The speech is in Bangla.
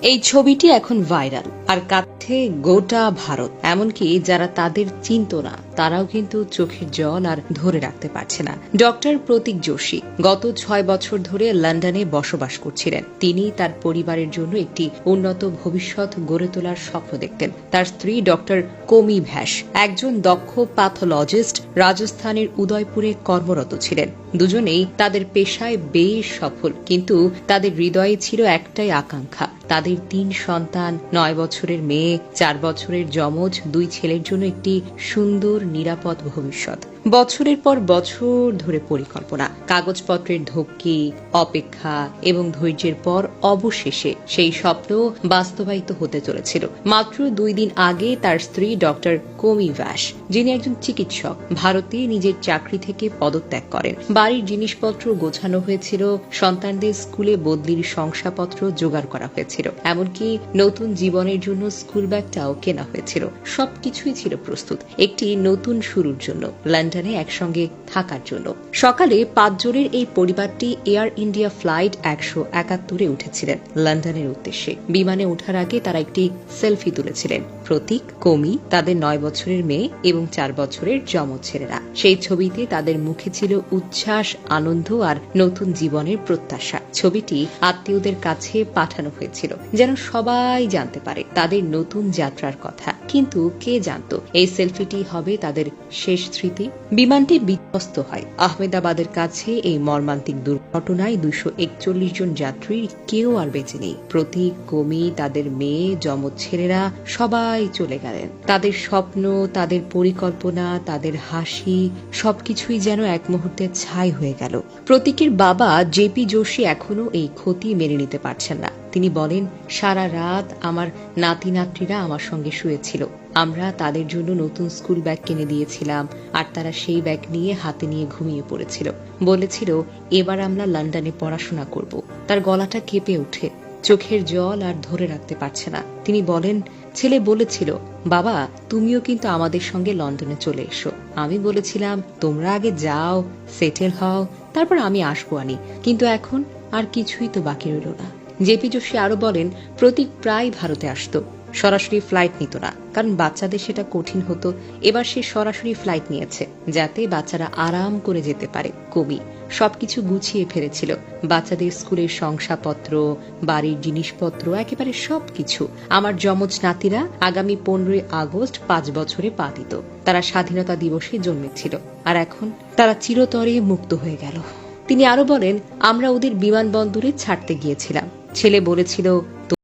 এই ছবিটি এখন ভাইরাল আর কাঁদছে গোটা ভারত। এমনকি যারা তাদের চিনত না তারাও কিন্তু চোখের জল আর ধরে রাখতে পারছে না। ডক্টর প্রতীক যোশী গত 6 বছর ধরে লন্ডনে বসবাস করছিলেন। তিনি তার পরিবারের জন্য একটি উন্নত ভবিষ্যৎ গড়ে তোলার স্বপ্ন দেখতেন। তার স্ত্রী ডক্টর কোমি ভ্যাস একজন দক্ষ প্যাথোলজিস্ট, রাজস্থানের উদয়পুরে কর্মরত ছিলেন। দুজনেই তাদের পেশায় বেশ সফল, কিন্তু তাদের হৃদয়ে ছিল একটাই আকাঙ্ক্ষা, তাদের 3 সন্তান, 9 বছরের মেয়ে, 4 বছরের যমজ 2 ছেলের জন্য একটি সুন্দর নিরাপদ ভবিষ্যৎ। বছরের পর বছর ধরে পরিকল্পনা, কাগজপত্রের ধক্কি, অপেক্ষা এবং ধৈর্যের পর অবশেষে সেই স্বপ্ন বাস্তবায়িত হতে চলেছিল। মাত্র 2 দিন আগে তার স্ত্রী ডক্টর কোমি ভ্যাস, যিনি একজন চিকিৎসক, ভারতে নিজের চাকরি থেকে পদত্যাগ করেন। বাড়ির জিনিসপত্র গোছানো হয়েছিল, সন্তানদের স্কুলে বদলির শংসাপত্র জোগাড় করা হয়েছিল, এমনকি নতুন জীবনের জন্য স্কুল ব্যাগটাও কেনা হয়েছিল। সবকিছুই ছিল প্রস্তুত একটি নতুন শুরুর জন্য, লন্ডনে একসঙ্গে থাকার জন্য। সকালে 5 জনের এই পরিবারটি এয়ার ইন্ডিয়া ফ্লাইট 171-এ উঠেছিলেন লন্ডনের উদ্দেশ্যে। বিমানে ওঠার আগে তারা একটি সেলফি তুলেছিলেন, প্রতীক, কোমি, তাদের 9 বছরের মেয়ে এবং 4 বছরের যমজ ছেলেরা। সেই ছবিতে তাদের মুখে ছিল উচ্ছ্বাস, আনন্দ আর নতুন জীবনের প্রত্যাশা। ছবিটি আত্মীয়দের কাছে পাঠানো হয়েছিল যেন সবাই জানতে পারে তাদের নতুন যাত্রার কথা। কিন্তু কে জানতো এই সেলফিটি হবে তাদের শেষ স্মৃতি। বিমানটি বিধ্বস্ত হয় আহমেদাবাদের কাছে। এই মর্মান্তিক দুর্ঘটনায় 241 জন যাত্রীর কেউ আর বেঁচে নেই। প্রতীক, কোমি, তাদের মেয়ে, যমজ ছেলেরা সবাই চলে গেলেন। তাদের স্বপ্ন, তাদের পরিকল্পনা, তাদের হাসি সবকিছুই যেন এক মুহূর্তে ছাই হয়ে গেল। প্রতীকের বাবা জেপি যোশী এখনো এই ক্ষতি মেনে নিতে পারছেন না। তিনি বলেন, সারা রাত আমার নাতি নাতনিরা আমার সঙ্গে শুয়েছিল। আমরা তাদের জন্য নতুন স্কুল ব্যাগ কিনে দিয়েছিলাম আর তারা সেই ব্যাগ নিয়ে হাতে নিয়ে ঘুমিয়ে পড়েছিল। বলেছিল, এবার আমরা লন্ডনে পড়াশোনা করব। তার গলাটা কেঁপে ওঠে, চোখের জল আর ধরে রাখতে পারছে না। তিনি বলেন, ছেলে বলেছিল, বাবা তুমিও কিন্তু আমাদের সঙ্গে লন্ডনে চলে এসো। আমি বলেছিলাম, তোমরা আগে যাও, সেটেল হও, তারপর আমি আসবো আনি। কিন্তু এখন আর কিছুই তো বাকি রইল না। জেপি যোশী আরো বলেন, প্রতীক প্রায় ভারতে আসতো, সরাসরি ফ্লাইট নিত না, কারণ বাচ্চাদের সেটা কঠিন হতো। এবার সে সরাসরি ফ্লাইট নিয়েছে যাতে বাচ্চারা আরাম করে যেতে পারে। কবি সবকিছু গুছিয়ে ফেলেছিল, বাচ্চাদের স্কুলের শংসাপত্র, বাড়ির জিনিসপত্র, একেবারে সবকিছু। আমার যমজ নাতিরা আগামী 15 আগস্ট 5 বছরে পা দিত। তারা স্বাধীনতা দিবসে জন্মেছিল আর এখন তারা চিরতরে মুক্ত হয়ে গেল। তিনি আরো বলেন, আমরা ওদের বিমানবন্দরে ছাড়তে গিয়েছিলাম। ছেলে বলেছিল,